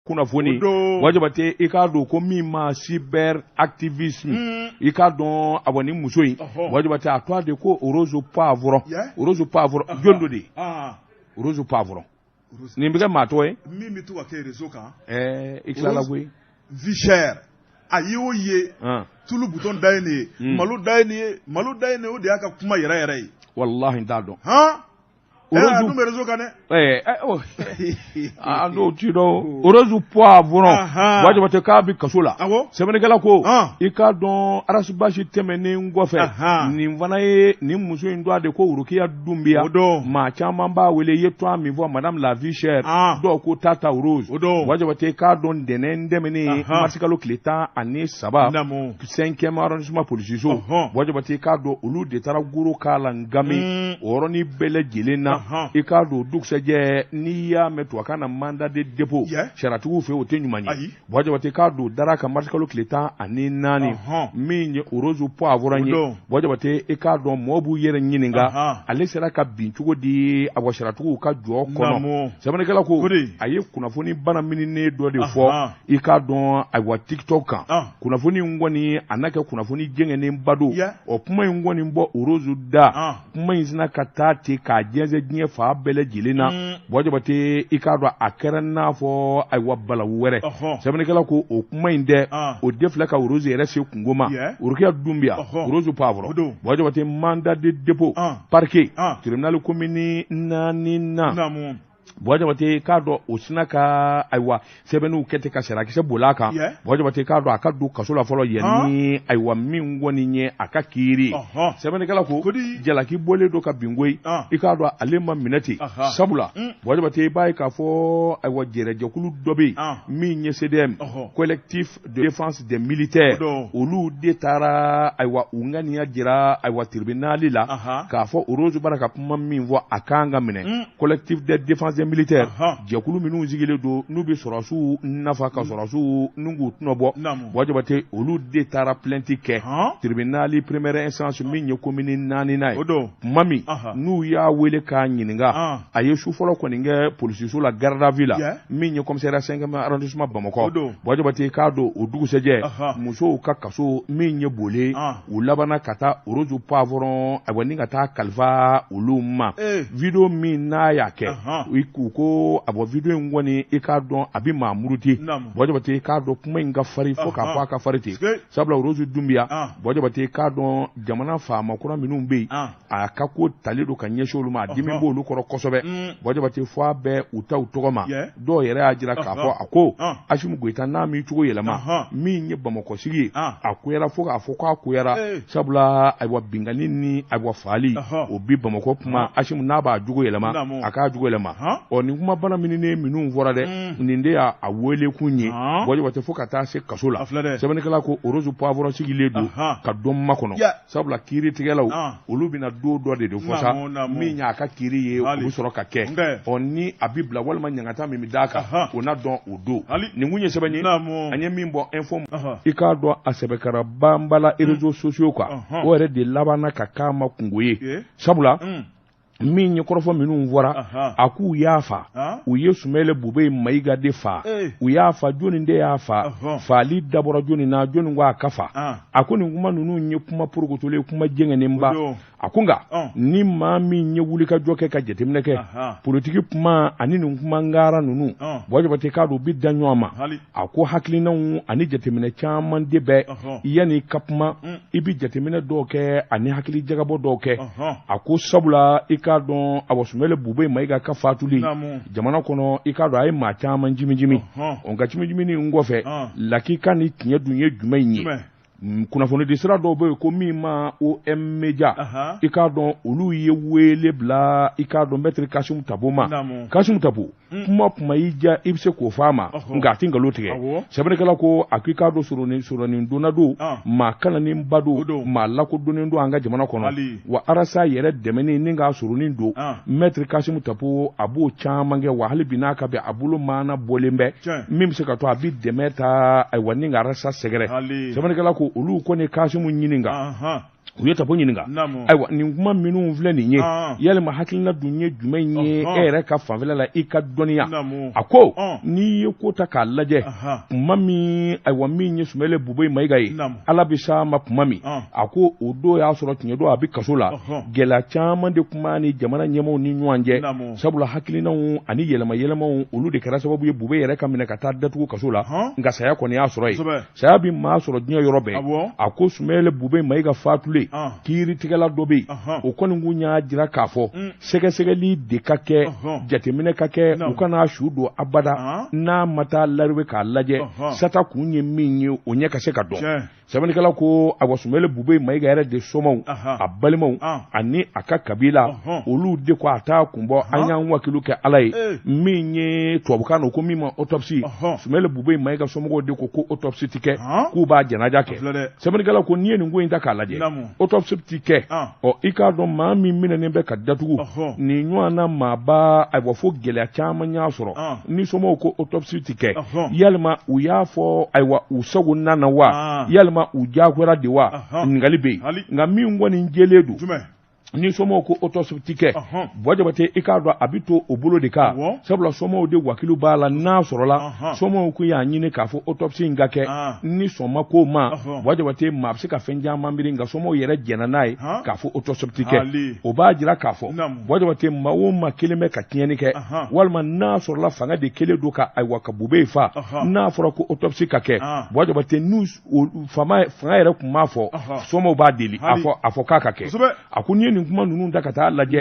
kunnafoni wajibate i k'a dɔn ko min ma cyber activisme i k'a dɔn a ni muso in wajibate a to a de ko Rose Poivron jɔn dɔ de Rose Poivron nin bɛ kɛ maa tɔgɔ ye min bɛ to ka kɛ réseau kan i tilala koyi vie chère a ye o ye tulu bouton da ye nin ye malo da ye nin ye o de y'a ka kuma yɛrɛ yɛrɛ ye wallahi n t'a dɔn a dun bɛ réseau kan dɛ an n'o ti dɔn Rose Poivron wajibate k'a bɛ kaso la sɛbɛnnikɛla ko i k'a dɔn arasibasi tɛmɛnen kɔfɛ nin fana ye nin muso in don a de ko Urukiya Dumbiya maa caman b'a wele i ye tɔn min fɔ madame la vie chère dɔw ko Tata Rose wajibate k'a dɔn ntɛnɛn dɛmɛnen mars kalo tile 13 5e arrondissement polisiso wajibate k'a dɔn olu de taara goro k'a la ngami o yɔrɔnin bɛɛ lajɛlen na i k'a dɔn dugusɛjɛ n'i y'a mɛn tubabukan na mandat de dépôt sariyatigiw fɛ o tɛ ɲuman ye wajibate k'a dɔn dara ka mars kalo tile 14 min ye Rose Poivron ye wajibate i k'a dɔn mɔgɔw b'u yɛrɛ ɲininka ale sera ka bin cogo di a sariyatigiw ka jɔ kɔnɔ sɛbɛnnikɛla ko a ye kunnafoni bana mininen dɔ de fɔ i k'a dɔn a TikTok kan kunnafoni in kɔni a n'a kɛ kunnafoni jɛngɛnenba don o kuma in kɔni bɔ Rose da kuma in sina ka taa ten k'a jɛnsɛn diɲɛ fa bɛɛ lajɛlen na wajibate i k'a dɔn a kɛra n'a fɔ ayiwa balawu wɛrɛ sɛbɛnnikɛla ko o kuma in dɛ o de filɛ ka Rose yɛrɛ se kungo ma Urukiya Dumbiya Rose Poivron wajibate mandat de dépôt parquet tribunal commune 4 wajibate k'a dɔn o sina ka ayiwa sɛbɛnniw kɛ ten ka sarakisɛ bol'a kan wajibate k'a dɔn a ka don kaso la fɔlɔ yanni ayiwa min kɔni ye a ka kiiri sɛbɛnnikɛla ko jalaki bɔlen don ka bin koyi i k'a dɔn ale ma minɛ ten sabula wajibate i b'a ye k'a fɔ ayiwa jɛrɛjɛkulu dɔ bɛ yen min ye CDM collectif de défense des militaires olu de taara ayiwa u ŋaniya jira ayiwa tribunal la k'a fɔ Rose bara ka kuma min fɔ a kan ka minɛ collectif de défense des militaires jɛkulu minnu sigilen don n'u bɛ sɔrɔsiw nafa ka sɔrɔsiw n'u k'u tɔnɔbɔ wajibate olu de taara plainte kɛ tribunal première instance min ye commune 4 ye kuma min n'u y'a wele k'a ɲininka a ye su fɔlɔ kɔni kɛ polisiso la garde à vue la min ye commissariat 5e arrondissement Bamakɔ wajibate k'a dɔn o dugusɛjɛ musow ka kaso min ye boli u labanna ka taa Rose Poivron ayiwa ni ka taa kalifa olu ma video min n'a y'a kɛ u ko a bɔ video in kɔni i k'a dɔn a bɛ maa muruti wajibate i k'a dɔn kuma in ka fari fo k'a fɔ a ka fari ten sabula Rose Dumbiya wajibate i k'a dɔn jamana faama kura minnu bɛ yen a ka ko talen don ka ɲɛsin olu ma a dimi b'olu kɔrɔ kosɛbɛ wajibate fo a bɛ u ta u tɔgɔ ma dɔw yɛrɛ y'a jira k'a fɔ a ko Asimu Goyita n'a m'i cogo yɛlɛma min ye Bamakɔ sigi ye a koyara fo k'a fɔ k'a koyara sabula ayiwa bingani ni ayiwa faali o bi Bamakɔ kuma Asimu n'a b'a jogo yɛlɛma a k'a jogo yɛlɛma nin kuma bana minnu fɔra dɛ nin de y'a wele kun ye wajibate fo ka taa se kaso la sɛbɛnnikɛla ko Rose Poivron sigilen don ka dɔn makɔnɔ sabula kiiri tigɛlaw olu bɛna don dɔ de fɔ sa min y'a ka kiiri ye u bɛ sɔrɔ ka kɛ ni a bɛ bila walima ɲangata min bɛ d'a kan o na dɔn o don nin kun ye sɛbɛn ye an ye min bɔ info i k'a dɔn a sɛbɛkɛra banbala réseaux sociaux kan o yɛrɛ de labanna ka k'a ma kungo ye sabula min ye kɔrɔfɔ minnu fɔra a k'u y'a fa u ye Sumɛlɛ Bube Mayiga de fa u y'a fa jɔnni de y'a fa faali dabɔra jɔnni na jɔnni ko a ka fa a ko nin kuma ninnu ye kuma porokotolen kuma jɛngɛnenba a ko nka ni maa min ye wulikajɔ kɛ ka jateminɛ kɛ politiki kuma ani nin kuma ngara ninnu wajibate k'a dɔn u bɛ da ɲɔgɔn ma a ko hakilinaw ani jateminɛ caman de bɛ yanni ka kuma i bɛ jateminɛ dɔw kɛ ani hakili jagabɔ dɔw kɛ a ko sabula i k'a dɔn a Sumɛlɛ Bube Mayiga ka fatuli jamana kɔnɔ i k'a dɔn a ye maa caman jimijimi nka jimijimi nin kɔfɛ lakika ni tiɲɛ dun ye jumɛn ye kunnafoni di sira dɔw bɛ yen ko min ma OM Media i k'a dɔn olu ye wele bila i k'a dɔn Maître Kasimu Tabo ma Kasimu Tabo kuma y'i diya i bɛ se k'o fɔ a ma nka a tɛ nkalon tigɛ sɛbɛnnikɛla ko a ko i k'a dɔn sɔrɔnin donna don maa kananenba don maa lakodɔnnen don an ka jamana kɔnɔ wa arasa yɛrɛ dɛmɛni ni k'a sɔrɔnin don Maître Kasimu Tabo a b'o caman kɛ wa hali bi n'a ka bɛn a bolo maana bɔlen bɛ min bɛ se ka to a bɛ dɛmɛ ta ayiwa ni ka arasa sɛgɛrɛ sɛbɛnnikɛla ko olu kɔni Kasimu ɲininka u ye tapo ɲininka ayiwa nin kuma minnu filɛ nin ye yalima hakilina dun ye jumɛn ye e yɛrɛ ka fanfɛla la i ka dɔnniya a ko n'i ye ko ta k'a lajɛ kuma min ayiwa min ye Sumaworo Buboyi Mayiga ye ala bɛ s'a ma kuma min a ko o don y'a sɔrɔ tiɲɛ don a bɛ kaso la gɛlɛya caman de kuma ni jamana ɲɛmaaw ni ɲɔgɔn cɛ sabula hakilinaw ani yɛlɛma yɛlɛmaw olu de kɛra sababu ye Buboyi yɛrɛ ka minɛ ka taa datugu kaso la nka saya kɔni y'a sɔrɔ ye saya bɛ maa sɔrɔ diɲɛ yɔrɔ bɛɛ a ko Sumaworo Buboyi Mayiga faatulen kiiritigɛla dɔ bɛ yen o kɔni kun y'a jira k'a fɔ sɛgɛsɛgɛli de ka kɛ jateminɛ ka kɛ u kana su don abada n'a ma taa lariwe k'a lajɛ sata kun ye min ye o ɲɛ ka se ka dɔn sɛbɛnnikɛla ko ayiwa Sumaworo Buboyi Mayiga yɛrɛ de somaw a balimaw ani a ka kabila olu de ko a t'a kun bɔ an y'an wakilu kɛ ala ye min ye tubabukan na ko min ma autopsie Sumaworo Buboyi Mayiga somɔgɔw de ko autopsie ti kɛ k'u b'a janaja kɛ sɛbɛnnikɛla ko n'i ye nin ko in ta k'a lajɛ autopsie ti kɛ i k'a dɔn maa min minɛnen bɛ ka datugu nin ɲɔgɔn na maaba ayiwa fo gɛlɛya caman y'a sɔrɔ ni somɔgɔw ko autopsie ti kɛ yalima u y'a fɔ ayiwa u sago nana wa yalima u jagoyara de wa ɲininkali bɛ yen nka min kɔni jɛlen don ni somɔgɔw ko autopsie ti kɛ Jabate i k'a dɔn a bɛ to o bolo de kan sabula somɔgɔw de wakilu b'a la n'a sɔrɔla somɔgɔw ko y'a ɲini k'a fɔ autopsie in ka kɛ ni sɔnma k'o ma Jabate maa bɛ se ka fɛn caman miiri nka somɔgɔw yɛrɛ jɛnna n'a ye k'a fɔ autopsie ti kɛ o b'a jira k'a fɔ Jabate maa o maa kelen bɛ ka tiɲɛni kɛ walima n'a sɔrɔla fanga de kelen don ka ayiwa ka Buboyi fa n'a fɔra ko autopsie ka kɛ Jabate n'u fanga yɛrɛ tun b'a fɔ somɔgɔw b'a deli a fɔ k'a ka kɛ a ko n'i ye nin kuma ninnu da ka taa lajɛ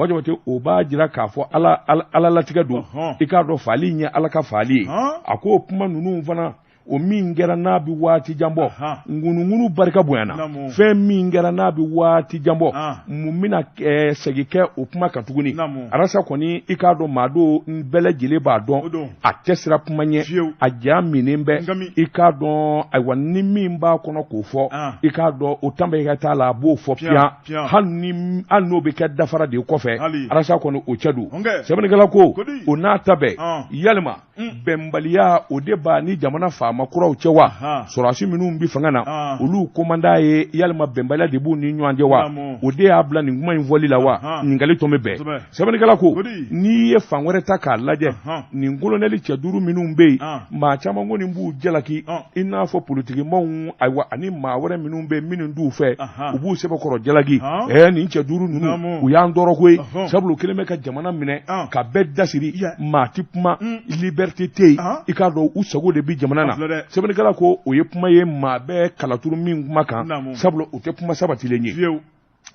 Jabate o b'a jira k'a fɔ ala latigɛ don i k'a dɔn faali ɲɛ ala ka faali ye a ko kuma ninnu fana o min kɛra n'a bɛ waati jan bɔ ŋunuŋunu barika bonyana fɛn min kɛra n'a bɛ waati jan bɔ mun bɛna segin kɛ o kuma kan tuguni arasa kɔni i k'a dɔn maa dɔw bɛɛ lajɛlen b'a dɔn a tɛ sira kuma ɲɛ a ja minen bɛ i k'a dɔn ayiwa ni min b'a kɔnɔ k'o fɔ i k'a dɔn o tan bɛ ka t'a la a b'o fɔ piyan hali n'o bɛ kɛ dafara de kɔfɛ arasa kɔni o cɛ don sɛbɛnnikɛla ko o n'a ta bɛɛ yalima bɛnbaliya o de b'a ni jamana faama kuraw cɛ wa sɔrɔdasi minnu bi fanga na olu komanda ye yalima bɛnbaliya de b'u ni ɲɔgɔn cɛ wa o de y'a bila nin kuma in fɔli la wa ɲininkali tun bɛ bɛn sɛbɛnnikɛla ko n'i ye fan wɛrɛ ta k'a lajɛ nin kolonɛli cɛ duuru minnu bɛ yen maa caman ko nin b'u jalaki i n'a fɔ politikimaaw ayiwa ani maa wɛrɛ minnu bɛ yen minnu t'u fɛ u b'u sɛbɛkɔrɔ jalaki nin cɛ duuru ninnu u y'an tɔɔrɔ koyi sabula u kelen bɛ ka jamana minɛ ka bɛɛ dasiri maa ti kuma liberté tɛ yen i k'a dɔn u sago de bi jamana na sɛbɛnnikɛla ko o ye kuma ye maa bɛɛ kalaturu min kuma kan sabula o tɛ kuma sabatilen ye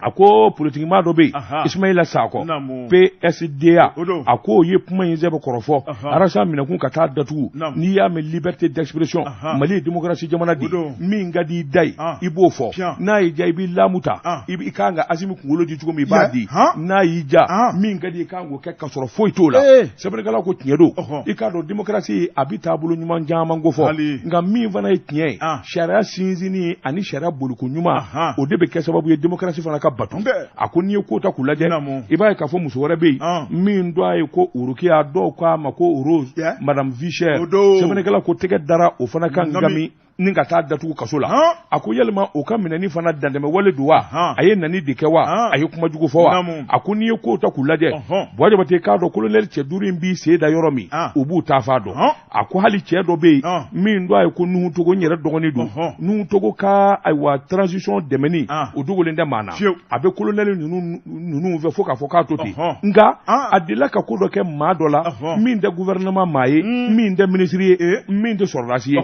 a ko politikimaa dɔ bɛ yen Ismaila Sakɔ PSDA a ko o ye kuma in sɛbɛn kɔrɔfɔ arasa minɛkun ka taa datugu n'i y'a mɛn liberté d'expression Mali ye démocratie jamana de min ka di i da ye i b'o fɔ n'a y'i ja i b'i laamu ta i kan ka Asimi kunkolo di cogo min i b'a di n'a y'i ja min ka di i kan k'o kɛ k'a sɔrɔ foyi t'o la sɛbɛnnikɛla ko tiɲɛ don i k'a dɔn démocratie a bɛ taabolo ɲuman caman ko fɔ nka min fana ye tiɲɛ ye sariya sinsinni ani sariya boliko ɲuman o de bɛ kɛ sababu ye démocratie fana ka bato a ko n'i ye ko ta k'u lajɛ i b'a ye k'a fɔ muso wɛrɛ bɛ yen min dɔ a ye ko Urukiya dɔw k'a ma ko Rose Madame Vichère sɛbɛnnikɛla ko tɛgɛ dara o fana kan ngami ni ka taa datugu kaso la a ko yalima o ka minɛni fana dantɛmɛ wale don wa a ye nani de kɛ wa a ye kuma jugu fɔ wa a ko n'i ye ko ta k'u lajɛ Jabate k'a dɔn kolonɛli cɛ duuru in b'i sen da yɔrɔ min u b'u ta f'a dɔn a ko hali cɛ dɔ bɛ yen min dɔ a ye ko Nuhu Togo n yɛrɛ dɔgɔnin don Nuhu Togo ka ayiwa transition dɛmɛni o dogolen tɛ maa na a bɛ kolonɛli ninnu fɛ fo k'a fɔ k'a to ten nka a delila ka ko dɔ kɛ maa dɔ la min tɛ gouvernement maa ye min tɛ minisiri ye min tɛ sɔrɔdasi ye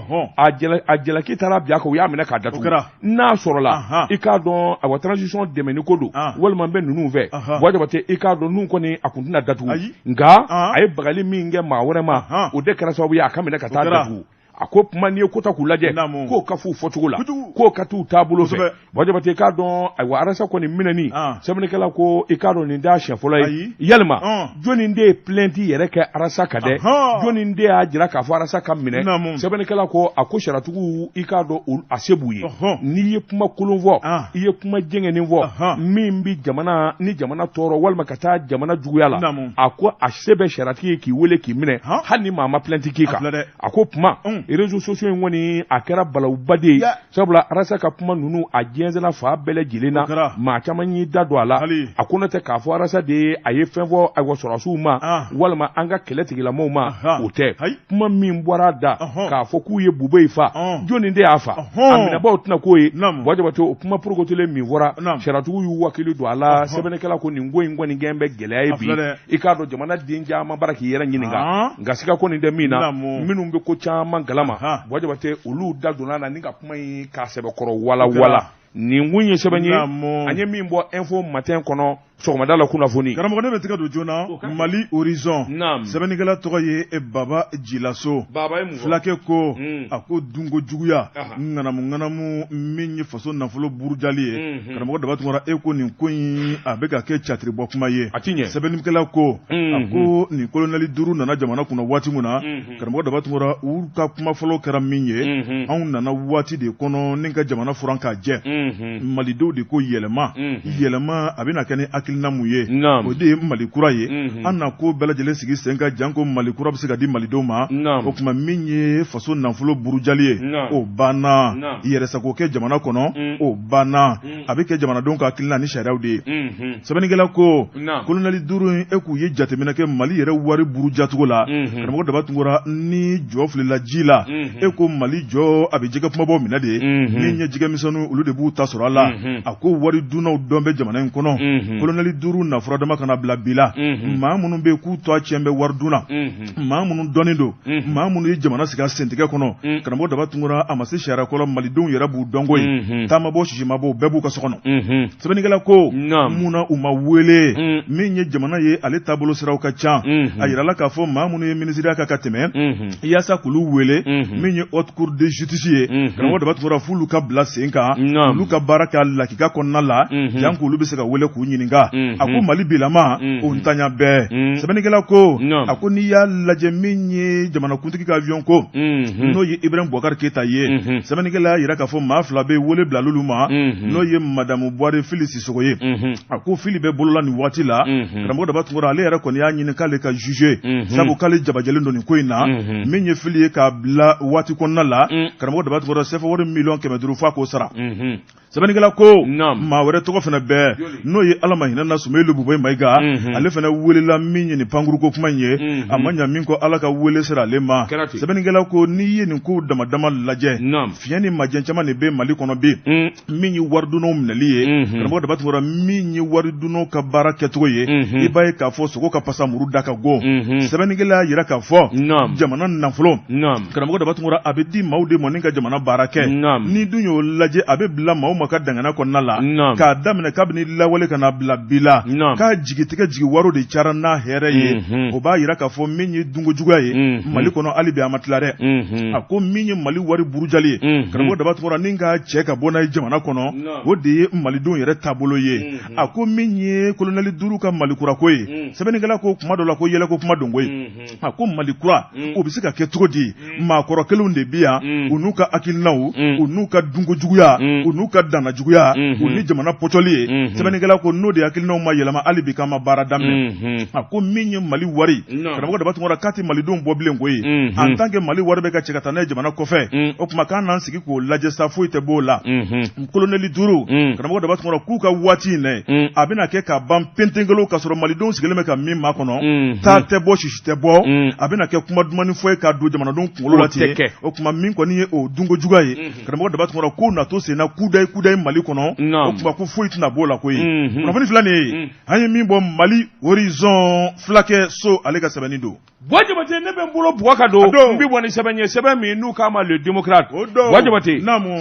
a jalaki taara bi a kan u y'a minɛ k'a datugu n'a sɔrɔla i k'a dɔn ayiwa transition dɛmɛni ko don walima n bɛ ninnu fɛ Jabate i k'a dɔn ninnu kɔni a kun tɛna datugu nka a ye bagali min kɛ maa wɛrɛ ma o de kɛra sababu ye a ka minɛ ka taa datugu a ko kuma n'i ye ko ta k'u lajɛ k'o ka f'u fɔcogo la k'o ka t'u taabolo fɛ Jabate i k'a dɔn ayiwa arasa kɔni minɛni sɛbɛnnikɛla ko i k'a dɔn nin t'a siɲɛ fɔlɔ ye yalima jɔnni de ye plainte yɛrɛ kɛ arasa kan dɛ jɔnni de y'a jira k'a fɔ arasa ka minɛ sɛbɛnnikɛla ko a ko sariyatigiw i k'a dɔn a se b'u ye n'i ye kuma kolon fɔ i ye kuma jɛngɛnen fɔ min bi jamana ni jamana tɔɔrɔ walima ka taa jamana juguya la a ko a se bɛ sariyatigi ye k'i wele k'i minɛ hali ni maa ma plainte k'i kan a ko kuma réseaux sociaux in kɔni a kɛra balawuba de ye sabula arasa ka kuma nunu a diɲɛsɛnna fa bɛɛ lajɛlen na maa caman y'i da don a la a ko ne tɛ k'a fɔ arasa de a ye fɛn fɔ ayiwa sɔrɔsiw ma walima an ka kɛlɛtigilamɔɔw ma o tɛ kuma min bɔra da k'a fɔ k'u ye bube yi fa jɔnni de y'a fa a minɛbaw tɛna k'o ye Wajabate o kuma porokotolen min fɔra sariyatigiw y'u wakili don a la sɛbɛnnikɛla ko nin ko in kɔni gɛn bɛ gɛlɛya ye bi i k'a dɔn jamana den caman bara k'i yɛrɛ ɲininka nka siga ko nin tɛ min na minnu bɛ ko caman galama Wajabate olu da donna na ni ka kuma in k'a sɛbɛkɔrɔ wala nin kun ye sɛbɛn ye an ye min bɔ info matin kɔnɔ sɔgɔmada la kunnafoni karamɔgɔ ne bɛ tigɛ don joona Mali horizon sɛbɛnnikɛla tɔgɔ ye Baba Jilaso fulakɛ ko a ko dunko juguya ŋanamu min ye faso nafolo burujali ye karamɔgɔ daba tun e ko nin ko in a bɛ ka kɛ catiri bɔ kuma ye sɛbɛnnikɛla ko a ko nin kolonɛli 5 nana jamana kunna waati min na karamɔgɔ daba tun u ka kuma fɔlɔ kɛra min ye anw nana waati de kɔnɔ ni ka jamana furan k'a jɛ malidenw de ko yɛlɛma a bɛna kɛ ni hakilina mun ye o de ye Mali kura ye an na ko bɛɛ lajɛlen sigi sen ka jan ko Mali kura bɛ se ka di malidenw ma o tuma min ye faso nafolo burujali ye o banna yɛrɛsago kɛ jamana kɔnɔ o banna a bɛ kɛ jamanadenw ka hakilina ni sariyaw de ye sɛbɛnnikɛla ko kolonɛli 5 e k'u ye jateminɛ kɛ Mali yɛrɛ wari burujacogo la karamɔgɔ daba tungora ni jɔ filila ji la e ko Mali jɔ a bɛ jɛgɛ kumabaw minɛ de ni ɲɛ jɛgɛmisɛnninw olu de b'u ta sɔrɔ a la a ko wari dunnaw dɔn bɛ jamana in kɔnɔ kolonɛli 5 nafuradama kana bila bi la maa minnu bɛ k'u tɔ tiɲɛ bɛ wari dunna maa minnu dɔnnen don maa minnu ye jamana sigi a sentigɛ kɔnɔ karamɔgɔ daba tungora a ma se sariya kɔrɔ malidenw yɛrɛ b'u dɔnko ye taamabɔ sisimabɔ bɛɛ b'u ka so kɔnɔ sɛbɛnnikɛla ko munna u ma wele min ye jamana ye ale taabolo siraw ka ca a yirala k'a fɔ maa minnu ye minisiriya kan ka tɛmɛ yaasa k'olu wele min ye haute cour de justice ye karamɔgɔ daba tungora f'olu ka bila sen kan olu ka baara kɛ lakika kɔnɔna la jan k'olu bɛ se ka wele k'u ɲininka a ko Mali bilama o ntanya bɛɛ sɛbɛnnikɛla ko a ko n'i y'a lajɛ min ye jamanakuntigi ka avion ko n'o ye Ibrahim Boubacar Keita ye sɛbɛnnikɛla y'a yira k'a fɔ maa 2 bɛ wele bila l'olu ma n'o ye Madamu Buhari Fili Sissogo ye a ko Fili bɛ bolola nin waati la karamɔgɔ daba tungora ale yɛrɛ kɔni y'a ɲini k'ale ka juger sabu k'ale jabajɛlen don nin ko in na min ye Fili ye k'a bila waati kɔnɔna la karamɔgɔ daba tungora CFA wari miliyɔn 500 f'a k'o sara sɛbɛnnikɛla ko maa wɛrɛ tɔgɔ fana bɛɛ n'o ye Alama Hinɛna Sumailu Buboyi Mayiga ale fana welela min ye nin pankuruko kuma in ye a ma ɲa min kɔ Ala ka wele sera ale ma sɛbɛnnikɛla ko n'i ye nin ko dama lajɛ fiɲɛ ni majɛ caman de bɛ Mali kɔnɔ bi min ye waridunnaw minɛli ye karamɔgɔ daba tungora min ye waridunnaw ka baara kɛcogo ye i b'a ye k'a fɔ sogo ka pasa muru da ka go sɛbɛnnikɛla y'a yira k'a fɔ jamana nafolo karamɔgɔ daba tungora a bɛ di maaw de ma ni ka jamana baara kɛ ni dun y'o lajɛ a bɛ bila maaw ma ka dangana kɔnɔna la k'a daminɛ kabini lawale kana bila bi la k'a jigitigɛ jigi waro de cara n'a hɛrɛ ye o b'a yira k'a fɔ min ye dunko juguya ye Mali kɔnɔ hali bi a ma tila dɛ a ko min ye Mali wari burujali ye karamɔgɔ daba tungora ni ka cɛ ka bɔ n'a ye jamana kɔnɔ o de ye malidenw yɛrɛ taabolo ye a ko min ye kolonɛli 5 ka Mali kura ko ye sɛbɛnnikɛla ko kuma dɔ la ko yɛlɛ ko kuma donko ye a ko Mali kura o bɛ se ka kɛ cogo di maakɔrɔ kelenw de bi yan u n'u ka hakilinaw u n'u ka dunko juguya u n'u ka danna juguya u ni jamana pɔtɔli ye sɛbɛnnikɛla ko n'o de hakilinaw ma yɛlɛma hali bi k'an ma baara daminɛ a ko min ye Mali wari karamɔgɔ daba tungora k'a tɛ malidenw bɔ bilen ko ye en tant que Mali wari bɛ ka cɛ ka taa n'a ye jamana kɔfɛ o tuma k'an n'an sigi k'o lajɛ sa foyi tɛ b'o la kolonɛli 5 karamɔgɔ daba tungora k'u ka waati in dɛ a bɛna kɛ ka ban pentenkelen k'a sɔrɔ malidenw sigilen bɛ ka min maa kɔnɔ taa tɛ bɔ sisi tɛ bɔ a bɛna kɛ kuma dumani fɔ ye k'a don jamanadenw kunkolo la ten o tuma min kɔni ye o dunko juguya ye karamɔgɔ daba tungora k'u natɔ senna kudayi Mali kɔnɔ o tuma ko foyi tɛna b'o la koyi kunnafoni fila nin ye an ye min bɔ Mali horizon fulakɛ so ale ka sɛbɛnni don Wajabate ne bɛ n bolo bugɔ ka don n bɛ bɔ ni sɛbɛn ye sɛbɛn min n'u k'a ma le démocrate Wajabate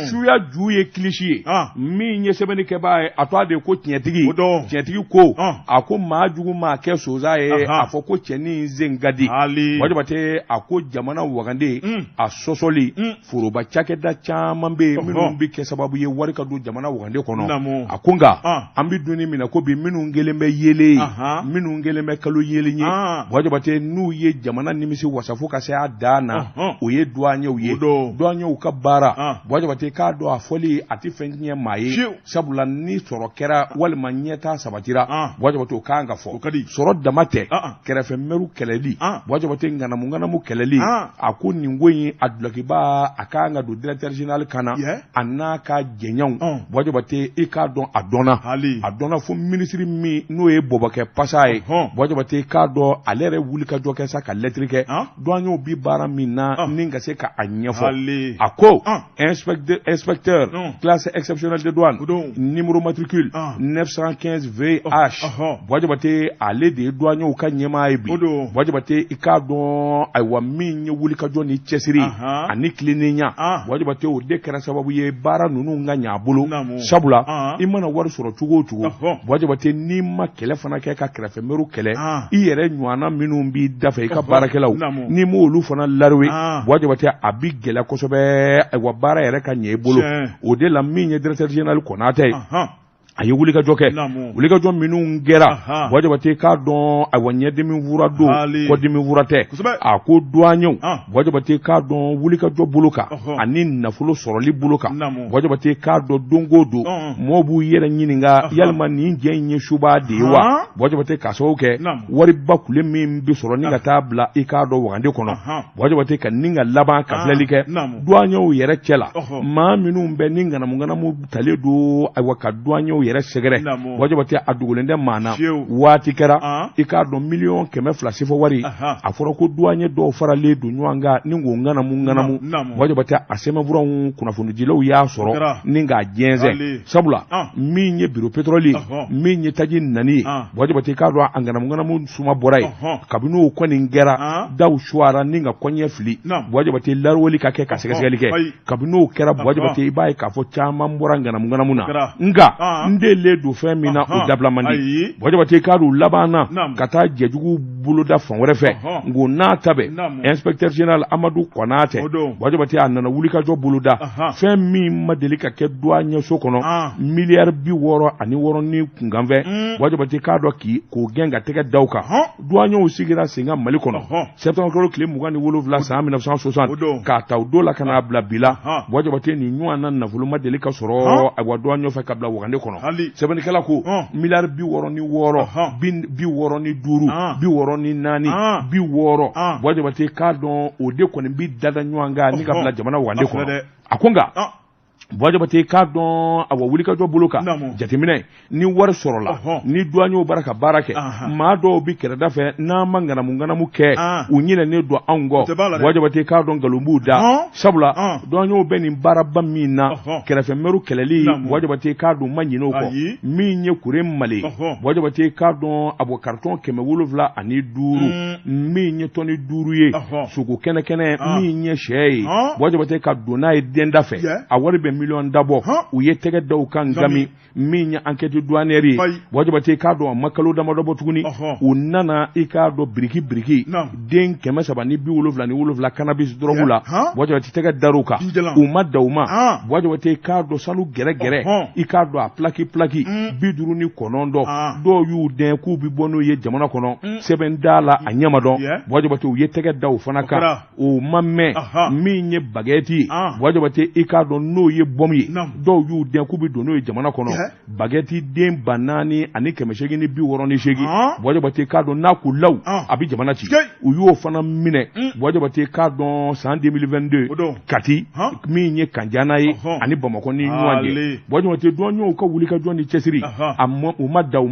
suya ju ye kilisi ye min ye sɛbɛnnikɛbaa ye a to a de ko tiɲɛtigi ko a ko maa jugu maa kɛ sonsan ye a fɔ ko cɛnin sen ka di Wajabate a ko jamana wagande a sɔsɔli foroba cakɛda caman bɛ yen minnu bɛ kɛ sababu ye wari ka don jamana wagande kɔnɔ a ko nka an bɛ donni min na ko bi bi minnu kelen bɛ yele minnu kelen bɛ kalo yelen ye wajabate n'u ye jamana nimisi wasafo ka se a dan na o ye douaniers ye douaniers ka baara wajabate k'a dɔn a fɔli a tɛ fɛn tiɲɛ maa ye sabula ni sɔrɔ kɛra walima ɲɛtaa sabatira wajabate o kan ka fɔ sɔrɔ dama tɛ kɛrɛfɛ mɛru kɛlɛli wajabate nganamu kɛlɛli a ko nin ko in a dulokiba a kan ka don directeur général kana a n'a ka jɛɲanw wajabate i k'a dɔn a dɔnna fo ministre min n'o ye Bɔbɔkɛ Pasa ye wajabate k'a dɔn ale yɛrɛ wuli ka jɔ kɛ sa ka lettre kɛ douaniers bi baara min na ni ka se ka a ɲɛfɔ a ko inspecteur classe exceptionnelle de douane numéro matricule 915 VH wajabate ale de ye douaniers ka ɲɛmaa ye bi wajabate i k'a dɔn ayiwa min ye wuli ka jɔ ni cɛsiri ani kilennenya wajabate o de kɛra sababu ye baara ninnu ka ɲɛ a bolo sabula i mana wari sɔrɔ cogo o cogo wajabate n'i ma kɛlɛ fana kɛ ka kɛrɛfɛ mɛru kɛlɛ i yɛrɛ ɲɔgɔnna minnu b'i dafɛ i ka baarakɛlaw n'i ma olu fana larewe wajabate a bi gɛlɛ kosɛbɛ ayiwa baara yɛrɛ ka ɲɛ i bolo o de la min ye directeur général Konatɛ ye a ye wuli ka jɔ kɛ wuli ka jɔ minnu kɛra wajabate k'a dɔn ayiwa ɲɛdimi wura don kɔdimi wura tɛ a ko douaniers wajabate k'a dɔn wuli ka jɔ bolo kan ani nafolo sɔrɔli bolo kan wajabate k'a dɔn don o don mɔgɔw b'u yɛrɛ ɲininka yalima nin jɛ in ye suba de ye wa wajabate k'a sababu kɛ wariba kule min bi sɔrɔ ni ka taa bila i k'a dɔn wagande kɔnɔ wajabate ka nin ka laban ka filɛli kɛ douaniers yɛrɛ cɛ la maa minnu bɛ ni nganamu talen don ayiwa ka douaniers yɛrɛ sɛgɛrɛ wajabate a dogolen tɛ maa na waati kɛra i k'a dɔn 1,200,000 sifɔ wari a fɔra ko douaniers dɔw faralen don ɲɔgɔn kan ni k'o ŋanamu wajabate a sɛbɛnfuraw kunnafonidilaw y'a sɔrɔ ni k'a jɛnsɛn sabula min ye bureau pétrole ye min ye taji nani ye wajabate k'a dɔn a ŋanamu suma bɔra ye kabini o kɔni kɛra daw suwara ni ka kɔɲɛ fili wajabate laraweli ka kɛ ka sɛgɛsɛgɛli kɛ kabini o kɛra wajabate i b'a ye k'a fɔ caman bɔra ŋanamu na nka le do fɛn min na o dabila man di wajabate k'a dɔn laban na ka taa jɛjugu boloda fan wɛrɛ fɛ ngo n'a ta bɛ inspecteur général Amadu Konatɛ wajabate a nana wuli ka jɔ boloda fɛn min ma deli ka kɛ douaniers so kɔnɔ miliyari 66 ni kunkanfɛ wajabate k'a dɔn k'o gɛn ka tɛgɛ daw kan douaniers sigira sen kan Mali kɔnɔ septembre tile 27 san 1960 k'a ta o don la ka n'a bila bi la wajabate nin ɲɔgɔn na nafolo ma deli ka sɔrɔ ayiwa douaniers fɛ ka bila wagande kɔnɔ sɛbɛnnikɛla ko miliyari 66 65 ni 64 ni 4 wajabate k'a dɔn o de kɔni bi dada ɲɔgɔn kan ni ka bila jamana wagande kɔnɔ a ko nka wajabate k'a dɔn a wa wuli ka jɔ bolo kan jateminɛ ni wari sɔrɔla ni douaniers bara ka baara kɛ maa dɔw bi kɛrɛda fɛ n'an ma ŋanamu kɛ u ɲinɛnen don anw kɔ wajabate k'a dɔn nkalon b'u da sabula douaniers bɛ nin baaraba min na kɛrɛfɛ mɛru kɛlɛli wajabate k'a dɔn ma ɲinɛ o kɔ min ye kure male wajabate k'a dɔn a bɔ carton 775 min ye tɔni 5 ye sogo kɛnɛkɛnɛ min ye sɛ ye wajabate ka don n'a ye denda fɛ a wari bɛ million dabɔ u ye tɛgɛ daw kan gami min ye enquête douanière ye wajabate k'a dɔn a ma kalo damadɔ bɔ tuguni u nana i k'a dɔn biriki den 377 cannabis drogue la wajabate tɛgɛ dar'u kan u ma da u ma wajabate k'a dɔn sanu gɛrɛgɛrɛ i k'a dɔn a plaki 59 dɔw y'u den k'u bi bɔ n'u ye jamana kɔnɔ sɛbɛn da la a ɲɛma dɔn wajabate u ye tɛgɛ da u fana kan o ma mɛn min ye baguette ye wajabate i k'a dɔn n'o ye bɔmu ye dɔw y'u den k'u bi don n'o ye jamana kɔnɔ baguette den 400 ani 868 wajabate k'a dɔn n'a k'u law a bi jamana ci u y'o fana minɛ wajabate k'a dɔn san 2022 Kati min ye Kanjana ye ani Bamakɔ ni ɲɔgɔn ye wajabate douaniers ka wuli ka jɔ ni cɛsiri u ma da u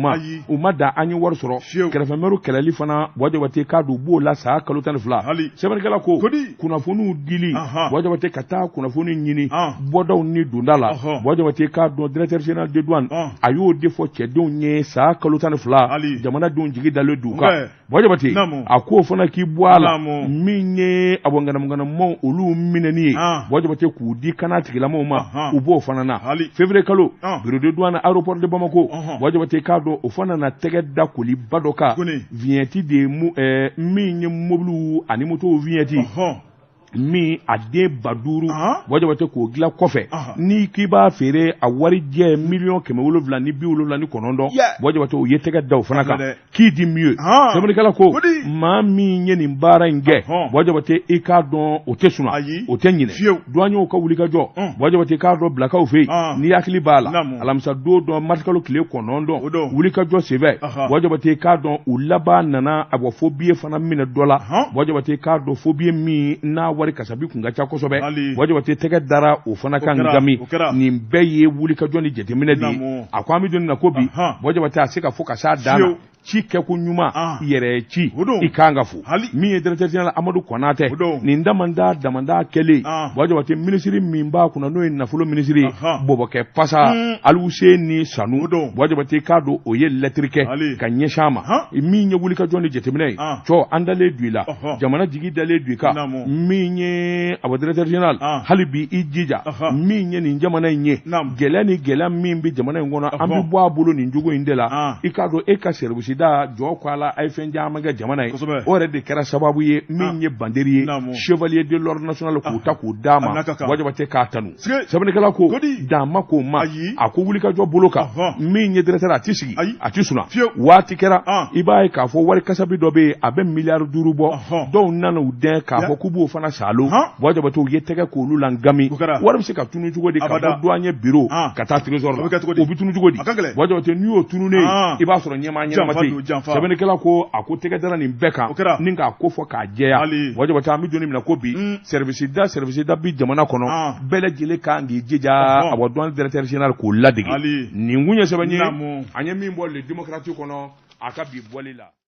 ma da an ye wari sɔrɔ kɛrɛfɛ mɛru kɛlɛli fana wajabate k'a dɔn b'o la sa kalo 12 sɛbɛnnikɛla ko kunnafoniw dili wajabate ka taa kunnafoni ɲini bɔdaw ni donda la wajabate k'a dɔn directeur général de douane a y'o de fɔ cɛdenw ye sa kalo 12 jamanadenw jigi dalen d'u kan wajabate a ko fana k'i bɔ a la min ye a bɔ ŋanamu olu minɛni ye wajabate k'u di kana tigilamaw ma u b'o fana na février kalo bureau de douane aéroport de Bamako wajabate k'a dɔn o fana na tɛgɛ da koliba dɔ kan vignette de min ye mobile ani moto vignette mi a den 5,000 wajabate k'o dilan kɔfɛ ni k'i b'a feere a wari jɛ $7,700 ni 79 wajabate o ye tɛgɛ da o fana kan k'i di mieux sɛbɛnnikɛla ko maa min ye nin baara in kɛ wajabate i k'a dɔn o tɛ suna o tɛ ɲinɛ douaniers ka wuli ka jɔ wajabate i k'a dɔn bilakaw fɛ yen ni hakili b'a la alamisa don dɔ martikalo tile 9 wuli ka jɔ senfɛ wajabate i k'a dɔn u laban nana a bɔ fo billet fana minɛ dɔ la wajabate i k'a dɔn fo billet min n'a wari kasabi kun ka ca kosɛbɛ wajabate tɛgɛ dara o fana kan gami nin bɛɛ ye wuli ka jɔ ni jateminɛ de ye a ko an bɛ don na ko bi wajabate a se ka fɔ ka s'a dan na ci kɛko ɲuman yɛrɛ ci i kan ka fo min ye directeur général Amadu Konatɛ nin damanda kɛlen wajabate ministre min b'a kunna n'o ye nafolo ministre Bɔbɔkɛ Pasa Aliwuse ni Sanu wajabate k'a dɔn o ye lettre kɛ ka ɲɛsin a ma min ye wuli ka jɔ ni jateminɛ ye cɔ an dalen du i la jamana jigi dalen du i kan min ye a directeur général hali bi i jija min ye nin jamana in ye gɛlɛya ni gɛlɛya min bɛ jamana in kɔnɔ an bɛ bɔ a bolo nin jogo in de la i k'a dɔn e ka service da jɔ ko ala a ye fɛn caman kɛ jamana ye o yɛrɛ de kɛra sababu ye min ye banderi ye chevalier de l'ordre national k'o ta k'o d'a ma wajabate k'a tanu sɛbɛnnikɛla ko d'a ma k'o ma a ko wuli ka jɔ bolo kan min ye directeur a tɛ sigi a tɛ suna waati kɛra i b'a ye k'a fɔ wari kasabi dɔ bɛ yen a bɛ miliyari 5 bɔ dɔw nana u dɛn k'a fɔ k'u b'o fana salo wajabate u ye tɛgɛ k'olu la gami wari bɛ se ka tunu cogo di ka bɔ douanier bureau ka taa trésor la o bɛ tunu cogo di wajabate n'i y'o tununen i b'a sɔrɔ ɲɛmaa ɲɛnama tɛ yen sɛbɛnnikɛla ko a ko tɛgɛ dara nin bɛɛ kan ni k'a ko fɔ k'a jɛya wajabate an bɛ don min na ko bi service da bi jamana kɔnɔ bɛɛ lajɛlen kan k'i jija a bɔ douane directeur général k'o ladege nin kun ye sɛbɛn ye an ye min bɔ le démocratie kɔnɔ a ka bi bɔli la